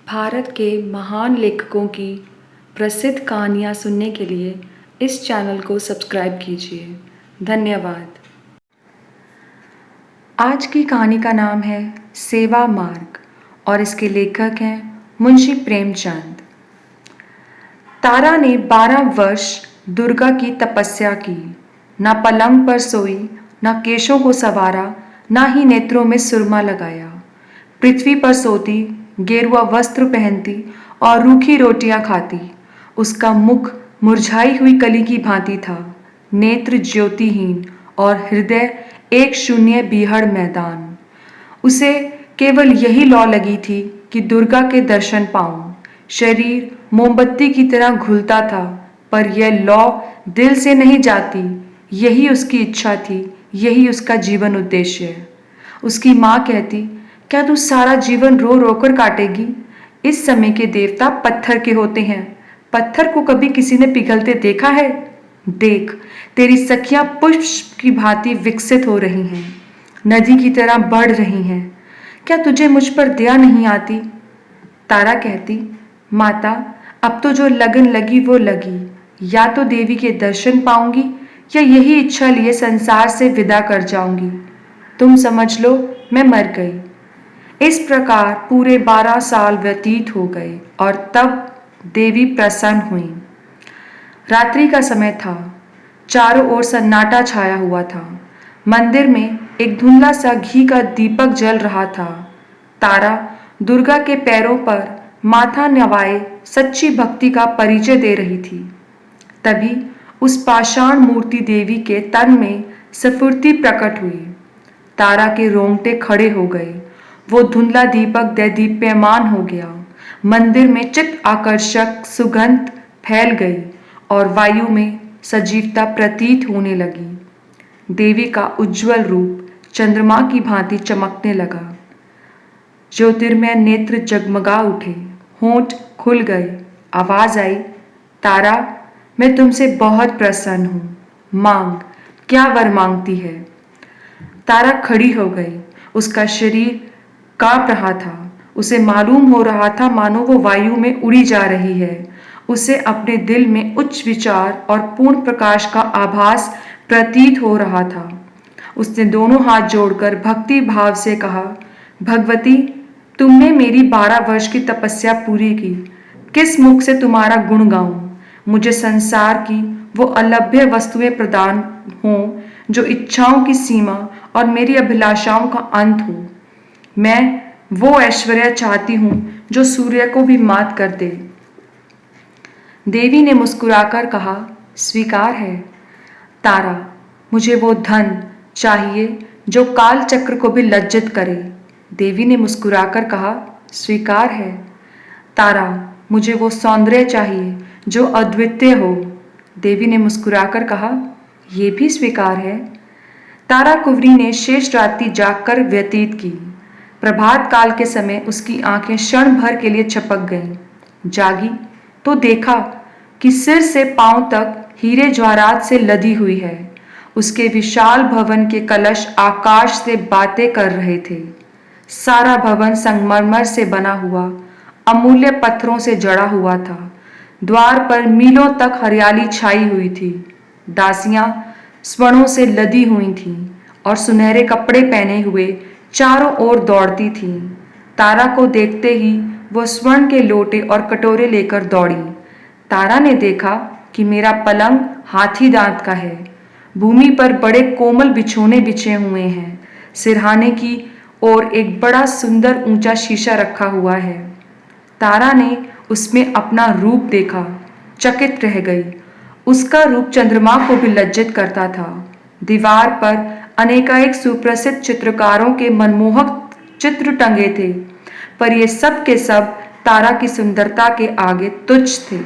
भारत के महान लेखकों की प्रसिद्ध कहानियाँ सुनने के लिए इस चैनल को सब्सक्राइब कीजिए। धन्यवाद। आज की कहानी का नाम है सेवा मार्ग और इसके लेखक हैं मुंशी प्रेमचंद। तारा ने 12 वर्ष दुर्गा की तपस्या की। ना पलंग पर सोई, ना केशों को संवारा, ना ही नेत्रों में सुरमा लगाया। पृथ्वी पर सोती, गेरुआ वस्त्र पहनती और रूखी रोटियां खाती। उसका मुख मुरझाई हुई कली की भांति था, नेत्र ज्योतिहीन और हृदय एक शून्य बीहड़ मैदान। उसे केवल यही लौ लगी थी कि दुर्गा के दर्शन पाऊं। शरीर मोमबत्ती की तरह घुलता था, पर यह लौ दिल से नहीं जाती। यही उसकी इच्छा थी, यही उसका जीवन उद्देश्य। उसकी माँ कहती, क्या तू सारा जीवन रो रो कर काटेगी? इस समय के देवता पत्थर के होते हैं। पत्थर को कभी किसी ने पिघलते देखा है? देख, तेरी सखियां पुष्प की भांति विकसित हो रही हैं, नदी की तरह बढ़ रही हैं। क्या तुझे मुझ पर दया नहीं आती? तारा कहती, माता, अब तो जो लगन लगी वो लगी। या तो देवी के दर्शन पाऊंगी या यही इच्छा लिए संसार से विदा कर जाऊंगी। तुम समझ लो, मैं मर गई। इस प्रकार पूरे 12 साल व्यतीत हो गए और तब देवी प्रसन्न हुई। रात्रि का समय था। चारों ओर सन्नाटा छाया हुआ था। मंदिर में एक धुंधला सा घी का दीपक जल रहा था। तारा दुर्गा के पैरों पर माथा नवाए सच्ची भक्ति का परिचय दे रही थी। तभी उस पाषाण मूर्ति देवी के तन में स्फूर्ति प्रकट हुई। तारा के रोंगटे खड़े हो गए। वो धुंधला दीपक दैदीप्यमान हो गया। मंदिर में चित्त आकर्षक सुगंध फैल गई और वायु में सजीवता प्रतीत होने लगी। देवी का उज्जवल रूप चंद्रमा की भांति चमकने लगा। ज्योतिर्मय नेत्र जगमगा उठे, होंठ खुल गए। आवाज आई, तारा, मैं तुमसे बहुत प्रसन्न हूं। मांग, क्या वर मांगती है? तारा खड़ी हो गई। उसका शरीर कांप रहा था। उसे मालूम हो रहा था मानो वो वायु में उड़ी जा रही है। उसे अपने दिल में उच्च विचार और पूर्ण प्रकाश का आभास प्रतीत हो रहा था। उसने दोनों हाथ जोड़कर भक्ति भाव से कहा, भगवती, तुमने मेरी 12 वर्ष की तपस्या पूरी की। किस मुख से तुम्हारा गुण गाऊं? मुझे संसार की वो अलभ्य वस्तुएं प्रदान हों जो इच्छाओं की सीमा और मेरी अभिलाषाओं का अंत हो। मैं वो ऐश्वर्य चाहती हूं जो सूर्य को भी मात कर दे। देवी ने मुस्कुराकर कहा, स्वीकार है। तारा, मुझे वो धन चाहिए जो काल चक्र को भी लज्जित करे। देवी ने मुस्कुराकर कहा, स्वीकार है। तारा, मुझे वो सौंदर्य चाहिए जो अद्वितीय हो। देवी ने मुस्कुराकर कहा, ये भी स्वीकार है। तारा कुंवरी ने शेष रात्रि जागकर व्यतीत की। प्रभात काल के समय उसकी आंखें क्षण भर के लिए छपक गईं। जागी तो देखा कि सिर से पांव तक हीरे जवाहरात से लदी हुई है। उसके विशाल भवन के कलश आकाश से बातें कर रहे थे। सारा भवन संगमरमर से बना हुआ अमूल्य पत्थरों से जड़ा हुआ था। द्वार पर मीलों तक हरियाली छाई हुई थी। दासियां स्वर्णों से लदी हुई थीं और सुनहरे कपड़े पहने हुए चारों ओर दौड़ती थीं। तारा को देखते ही वो स्वर्ण के लोटे और कटोरे लेकर दौड़ी। तारा ने देखा कि मेरा पलंग हाथी दांत का है। भूमि पर बड़े कोमल बिछोने बिछे हुए हैं। सिरहाने की ओर एक बड़ा सुंदर ऊंचा शीशा रखा हुआ है। तारा ने उसमें अपना रूप देखा, चकित रह गई। उसका रूप चंद्रमा को भी लज्जित करता था। दीवार पर अनेकानेक सुप्रसिद्ध चित्रकारों के मनमोहक चित्र टंगे थे, पर ये सब के सब तारा की सुंदरता के आगे तुच्छ थे।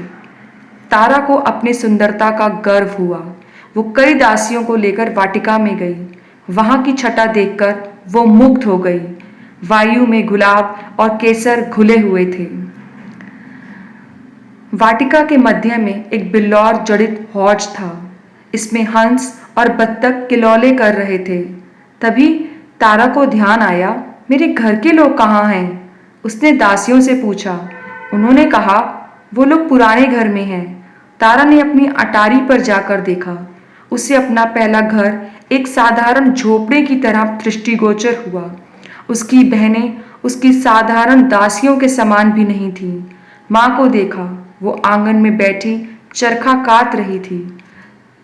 तारा को अपनी सुंदरता का गर्व हुआ। वो कई दासियों को लेकर वाटिका में गई। वहां की छटा देखकर वो मुग्ध हो गई। वायु में गुलाब और केसर घुले हुए थे। वाटिका के मध्य में एक बिल्लौर जड़ित हौज था। इसमें हंस और बत्तख किलौले कर रहे थे। तभी तारा को ध्यान आया, मेरे घर के लोग कहाँ हैं? उसने दासियों से पूछा। उन्होंने कहा, वो लोग पुराने घर में हैं। तारा ने अपनी अटारी पर जाकर देखा। उसे अपना पहला घर एक साधारण झोपड़े की तरह दृष्टिगोचर हुआ। उसकी बहनें उसकी साधारण दासियों के समान भी नहीं थीं। माँ को देखा, वो आंगन में बैठी चरखा काट रही थी।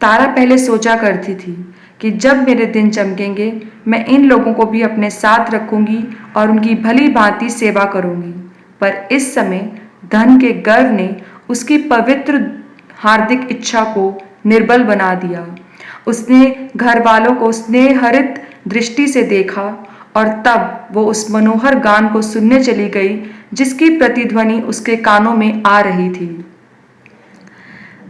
तारा पहले सोचा करती थी कि जब मेरे दिन चमकेंगे मैं इन लोगों को भी अपने साथ रखूंगी और उनकी भली भांति सेवा करूंगी। पर इस समय धन के गर्व ने उसकी पवित्र हार्दिक इच्छा को निर्बल बना दिया। उसने घर वालों को स्नेहहरित दृष्टि से देखा और तब वो उस मनोहर गान को सुनने चली गई जिसकी प्रतिध्वनि उसके कानों में आ रही थी।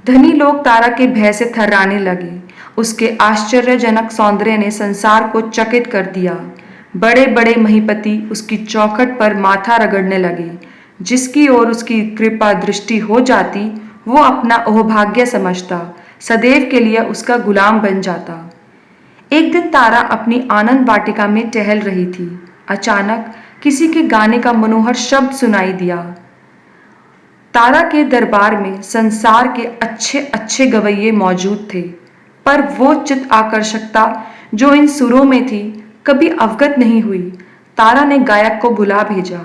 धनी लोग तारा के भय से थर्राने लगे। उसके आश्चर्यजनक सौंदर्य ने संसार को चकित कर दिया। बड़े बड़े महीपति उसकी चौखट पर माथा रगड़ने लगे। जिसकी ओर उसकी कृपा दृष्टि हो जाती वो अपना अहोभाग्य समझता, सदैव के लिए उसका गुलाम बन जाता। एक दिन तारा अपनी आनंद वाटिका में टहल रही थी। अचानक किसी के गाने का मनोहर शब्द सुनाई दिया। तारा के दरबार में संसार के अच्छे अच्छे गवैये मौजूद थे, पर वो चित्त आकर्षकता जो इन सुरों में थी कभी अवगत नहीं हुई। तारा ने गायक को बुला भेजा।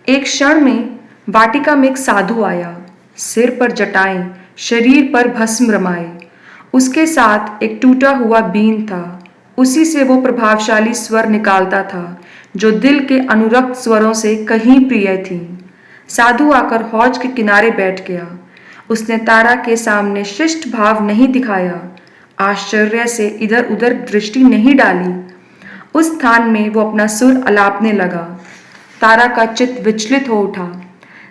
एक क्षण में वाटिका में एक साधु आया। सिर पर जटाएं, शरीर पर भस्म रमाए। उसके साथ एक टूटा हुआ बीन था। उसी से वो प्रभावशाली स्वर निकालता था जो दिल के अनुरक्त स्वरों से कहीं प्रिय थी। साधु आकर हौज के किनारे बैठ गया। उसने तारा के सामने शिष्ट भाव नहीं दिखाया, आश्चर्य से इधर उधर दृष्टि नहीं डाली। उस स्थान में वो अपना सुर अलापने लगा। तारा का चित्त विचलित हो उठा।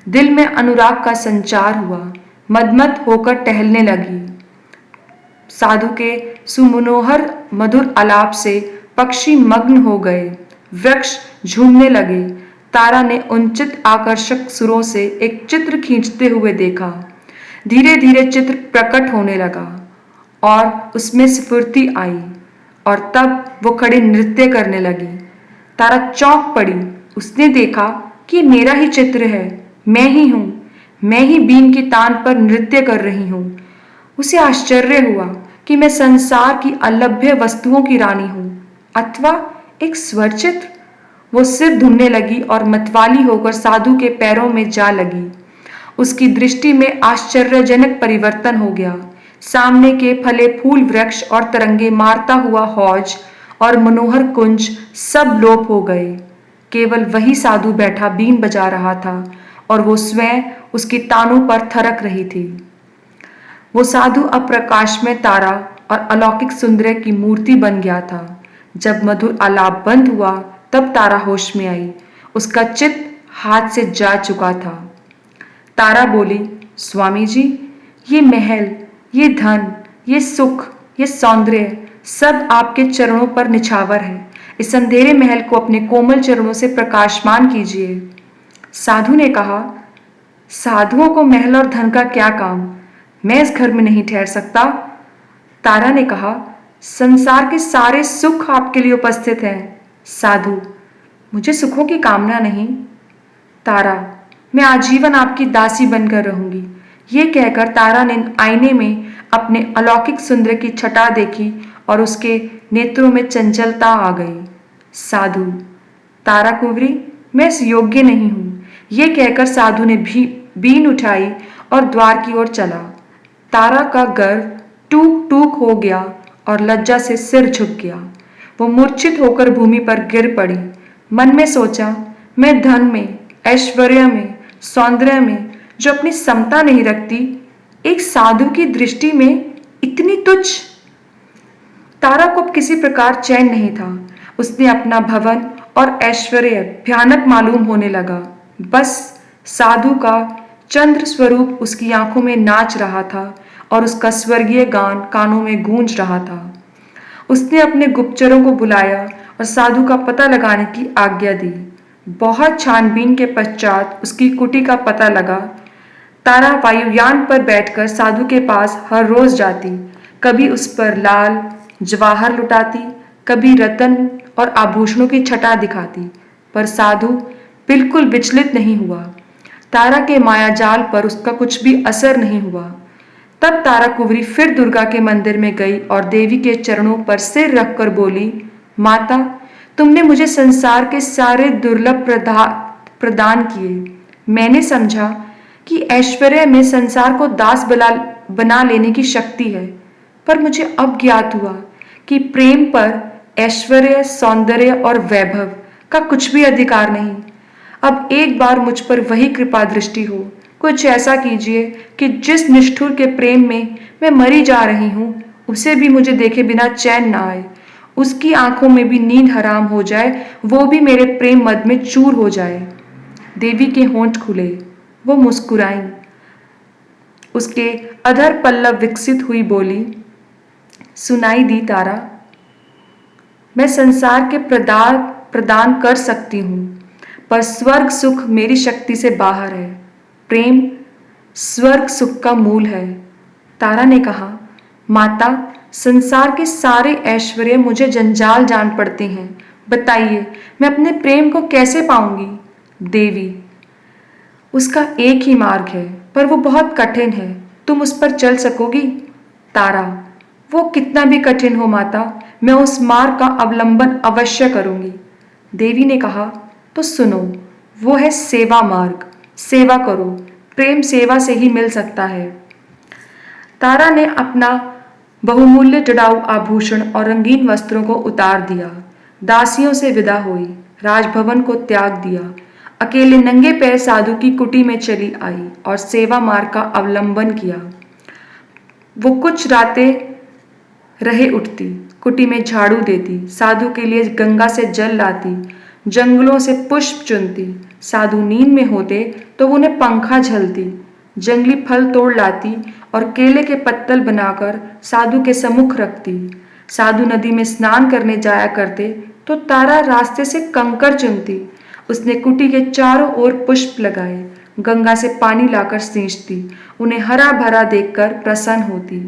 दिल में अनुराग का संचार हुआ। मदमद होकर टहलने लगी। साधु के सुमनोहर मधुर आलाप से पक्षी मग्न हो गए। वृक्ष झूमने लगे। तारा ने उन चित्त आकर्षक सुरों से एक चित्र खींचते हुए देखा। धीरे धीरे चित्र प्रकट होने लगा और उसमें स्फूर्ति आई और तब वो खड़ी नृत्य करने लगी। तारा चौंक पड़ी। उसने देखा कि मेरा ही चित्र है, मैं ही हूँ, मैं ही बीन की तान पर नृत्य कर रही हूँ। उसे आश्चर्य हुआ कि मैं संसार की अलभ्य वस्तुओं की रानी हूँ अथवा एक स्वर चित्र। वो सिर धुनने लगी और मतवाली होकर साधु के पैरों में जा लगी। उसकी दृष्टि में आश्चर्यजनक परिवर्तन हो गया। सामने के फले फूल वृक्ष और तरंगे मारता हुआ हौज और मनोहर कुंज सब लोप हो गए। केवल वही साधु बैठा बीन बजा रहा था और वो स्वयं उसकी तानों पर थरक रही थी। वो साधु अप्रकाश में तारा और अलौकिक सुंदर की मूर्ति बन गया था। जब मधुर आलाप बंद हुआ तब तारा होश में आई। उसका चित्त हाथ से जा चुका था। तारा बोली, स्वामी जी, ये महल, ये धन, ये सुख, ये सौंदर्य सब आपके चरणों पर निछावर है। इस अंधेरे महल को अपने कोमल चरणों से प्रकाशमान कीजिए। साधु ने कहा, साधुओं को महल और धन का क्या काम, मैं इस घर में नहीं ठहर सकता। तारा ने कहा, संसार के सारे सुख आपके लिए उपस्थित हैं। साधु, मुझे सुखों की कामना नहीं। तारा, मैं आजीवन आपकी दासी बनकर रहूंगी। ये कहकर तारा ने आईने में अपने अलौकिक सुंदर की छटा देखी और उसके नेत्रों में चंचलता आ गई। साधु, तारा कुंवरी, मैं इस योग्य नहीं हूँ। ये कहकर साधु ने भी बीन उठाई और द्वार की ओर चला। तारा का गर्व टूक टूक हो गया और लज्जा से सिर झुक गया। वो मूर्छित होकर भूमि पर गिर पड़ी। मन में सोचा, मैं धन में, ऐश्वर्य में, सौंदर्य में जो अपनी समता नहीं रखती, एक साधु की दृष्टि में इतनी तुच्छ। तारा को अब किसी प्रकार चैन नहीं था। उसने अपना भवन और ऐश्वर्य भयानक मालूम होने लगा। बस साधु का चंद्र स्वरूप उसकी आंखों में नाच रहा था और उसका स्वर्गीय गान कानों में गूंज रहा था। उसने अपने गुप्तचरों को बुलाया और साधु का पता लगाने की आज्ञा दी। बहुत छानबीन के पश्चात उसकी कुटी का पता लगा। तारा वायुयान पर बैठकर साधु के पास हर रोज जाती। कभी उस पर लाल जवाहर लुटाती, कभी रतन और आभूषणों की छटा दिखाती, पर साधु बिल्कुल विचलित नहीं हुआ। तारा के मायाजाल पर उसका कुछ भी असर नहीं हुआ। तब तारा कुंवरी फिर दुर्गा के मंदिर में गई और देवी के चरणों पर सिर रखकर बोली, माता, तुमने मुझे संसार के सारे दुर्लभ प्रदान किए। मैंने समझा कि ऐश्वर्य में संसार को दास बना लेने की शक्ति है, पर मुझे अब ज्ञात हुआ कि प्रेम पर ऐश्वर्य, सौंदर्य और वैभव का कुछ भी अधिकार नहीं। अब एक बार मुझ पर वही कृपा दृष्टि हो, कुछ ऐसा कीजिए कि जिस निष्ठुर के प्रेम में मैं मरी जा रही हूँ, उसे भी मुझे देखे बिना चैन ना आए, उसकी आंखों में भी नींद हराम हो जाए, वो भी मेरे प्रेम मद में चूर हो जाए। देवी के होंठ खुले, वो मुस्कुराई, उसके अधर पल्लव विकसित हुई, बोली, सुनाई दी तारा, मैं संसार के प्रदान कर सकती हूँ, पर स्वर्ग सुख मेरी शक्ति से बाहर है। प्रेम स्वर्ग सुख का मूल है। तारा ने कहा, माता, संसार के सारे ऐश्वर्य मुझे जंजाल जान पड़ते हैं। बताइए, मैं अपने प्रेम को कैसे पाऊंगी? देवी, उसका एक ही मार्ग है, पर वो बहुत कठिन है। तुम उस पर चल सकोगी? तारा, वो कितना भी कठिन हो माता, मैं उस मार्ग का अवलंबन अवश्य करूंगी। देवी ने कहा, तो सुनो, वो है सेवा मार्ग। सेवा करो, प्रेम सेवा से ही मिल सकता है। तारा ने अपना बहुमूल्य जड़ाऊ आभूषण और रंगीन वस्त्रों को उतार दिया, दासियों से विदा हुई, राजभवन को त्याग दिया, अकेले नंगे पैर साधु की कुटी में चली आई और सेवा मार्ग का अवलंबन किया। वो कुछ रातें रहे उठती, कुटी में झाड़ू देती, साधु के लिए गंगा से जल लाती, जंगलों से पुष्प चुनती। साधु नींद में होते तो उन्हें पंखा झलती, जंगली फल तोड़ लाती और केले के पत्तल बनाकर साधु के सम्मुख रखती। साधु नदी में स्नान करने जाया करते तो तारा रास्ते से कंकर चुनती। उसने कुटी के चारों ओर पुष्प लगाए, गंगा से पानी लाकर सींचती, उन्हें हरा भरा देखकर प्रसन्न होती।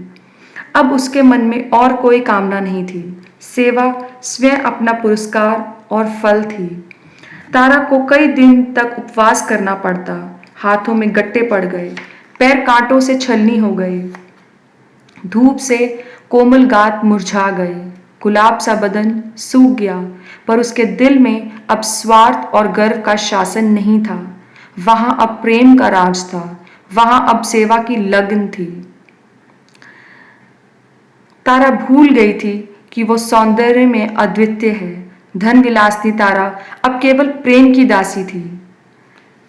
अब उसके मन में और कोई कामना नहीं थी। सेवा स्वयं अपना पुरस्कार और फल थी। तारा को कई दिन तक उपवास करना पड़ता, हाथों में गट्टे पड़ गए, पैर कांटों से छलनी हो गए, धूप से कोमल गात मुरझा गए, गुलाब सा बदन सूख गया, पर उसके दिल में अब स्वार्थ और गर्व का शासन नहीं था। वहां अब प्रेम का राज था, वहां अब सेवा की लगन थी। तारा भूल गई थी कि वो सौंदर्य में अद्वितीय है। धन विलासिनी तारा अब केवल प्रेम की दासी थी।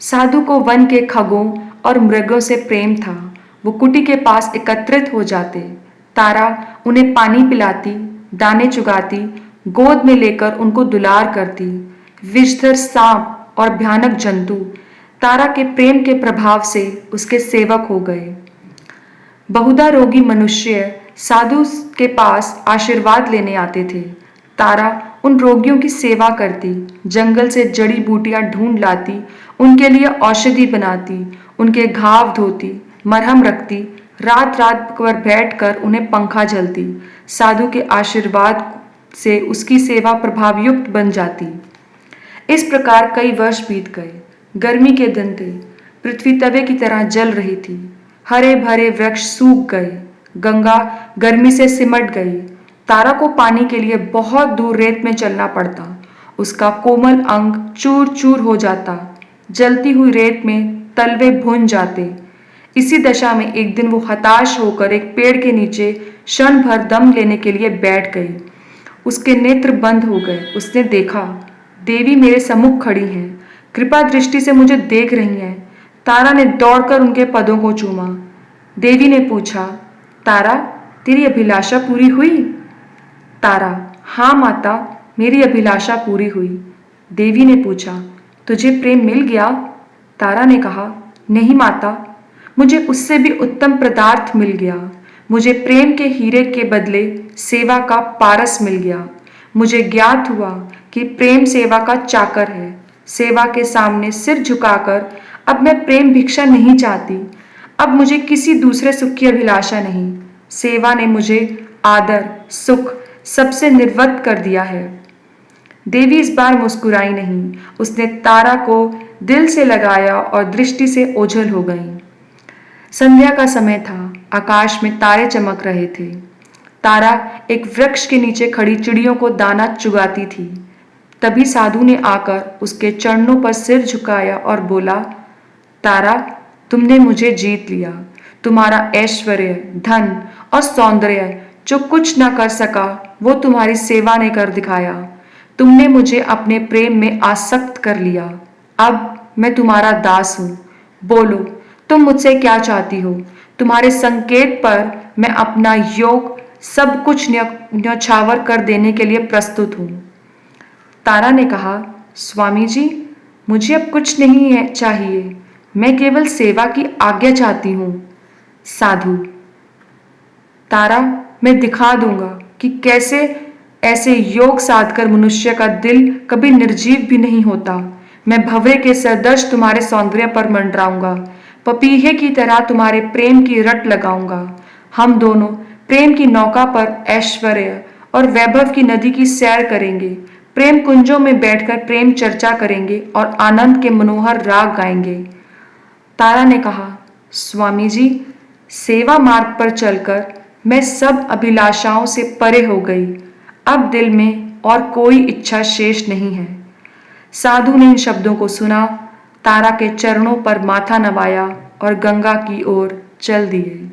साधु को वन के खगों और मृगों से प्रेम था। वो कुटी के पास एकत्रित हो जाते, तारा उन्हें पानी पिलाती, दाने चुगाती, गोद में लेकर उनको दुलार करती। विषधर सांप और भयानक जंतु तारा के प्रेम के प्रभाव से उसके सेवक हो गए। बहुधा रोगी मनुष्य साधु के पास आशीर्वाद लेने आते थे। तारा उन रोगियों की सेवा करती, जंगल से जड़ी बूटियां ढूंढ लाती, उनके लिए औषधि बनाती, उनके घाव धोती, मरहम रखती, रात रात भर बैठकर उन्हें पंखा झलती। साधु के आशीर्वाद से उसकी सेवा प्रभावयुक्त बन जाती। इस प्रकार कई वर्ष बीत गए। गर्मी के दिन थे, पृथ्वी तवे की तरह जल रही थी, हरे भरे वृक्ष सूख गए, गंगा गर्मी से सिमट गई। तारा को पानी के लिए बहुत दूर रेत में चलना पड़ता, उसका कोमल अंग चूर चूर हो जाता, जलती हुई रेत में तलवे भुन जाते। इसी दशा में एक दिन वो हताश होकर एक पेड़ के नीचे क्षण भर दम लेने के लिए बैठ गई। उसके नेत्र बंद हो गए। उसने देखा, देवी मेरे सम्मुख खड़ी हैं, कृपा दृष्टि से मुझे देख रही हैं। तारा ने दौड़कर उनके पदों को चूमा। देवी ने पूछा, तारा, तेरी अभिलाषा पूरी हुई? तारा, हाँ माता, मेरी अभिलाषा पूरी हुई। देवी ने पूछा, तुझे प्रेम मिल गया? तारा ने कहा, नहीं माता, मुझे उससे भी उत्तम पदार्थ मिल गया। मुझे प्रेम के हीरे के बदले सेवा का पारस मिल गया। मुझे ज्ञात हुआ कि प्रेम सेवा का चाकर है। सेवा के सामने सिर झुकाकर अब मैं प्रेम भिक्षा नहीं चाहती। अब मुझे किसी दूसरे सुख की अभिलाषा नहीं। सेवा ने मुझे आदर, सुख सबसे निर्वत कर दिया है। देवी इस बार मुस्कुराई नहीं, उसने तारा को दिल से लगाया और दृष्टि से ओझल हो गई। संध्या का समय था, आकाश में तारे चमक रहे थे। तारा एक वृक्ष के नीचे खड़ी चिड़ियों को दाना चुगाती थी। तभी साधु ने आकर उसके चरणों पर सिर झुकाया और बोला, तारा, तुमने मुझे जीत लिया। तुम्हारा ऐश्वर्य, धन और सौंदर्य जो कुछ न कर सका, वो तुम्हारी सेवा ने कर दिखाया। तुमने मुझे अपने प्रेम में आसक्त कर लिया। अब मैं तुम्हारा दास हूँ। बोलो, तुम मुझसे क्या चाहती हो? तुम्हारे संकेत पर मैं अपना योग सब कुछ न्यौछावर कर देने के लिए प्रस्तुत हूँ। तारा ने कहा, स्वामी जी, मुझे अब कुछ नहीं है चाहिए, मैं केवल सेवा की आज्ञा चाहती हूँ। साधु, तारा, मैं दिखा दूंगा कि कैसे ऐसे योग साधकर मनुष्य का दिल कभी निर्जीव भी नहीं होता। मैं भंवरे के सदृश तुम्हारे सौंदर्य पर मंडराऊंगा, पपीहे की तरह तुम्हारे प्रेम की रट लगाऊंगा। हम दोनों प्रेम की नौका पर ऐश्वर्य और वैभव की नदी की सैर करेंगे, प्रेम कुंजों में बैठकर प्रेम चर्चा करेंगे और आनंद के मनोहर राग गाएंगे। तारा ने कहा, स्वामी जी, सेवा मार्ग पर चलकर मैं सब अभिलाषाओं से परे हो गई। अब दिल में और कोई इच्छा शेष नहीं है। साधु ने इन शब्दों को सुना, तारा के चरणों पर माथा नवाया और गंगा की ओर चल दिए।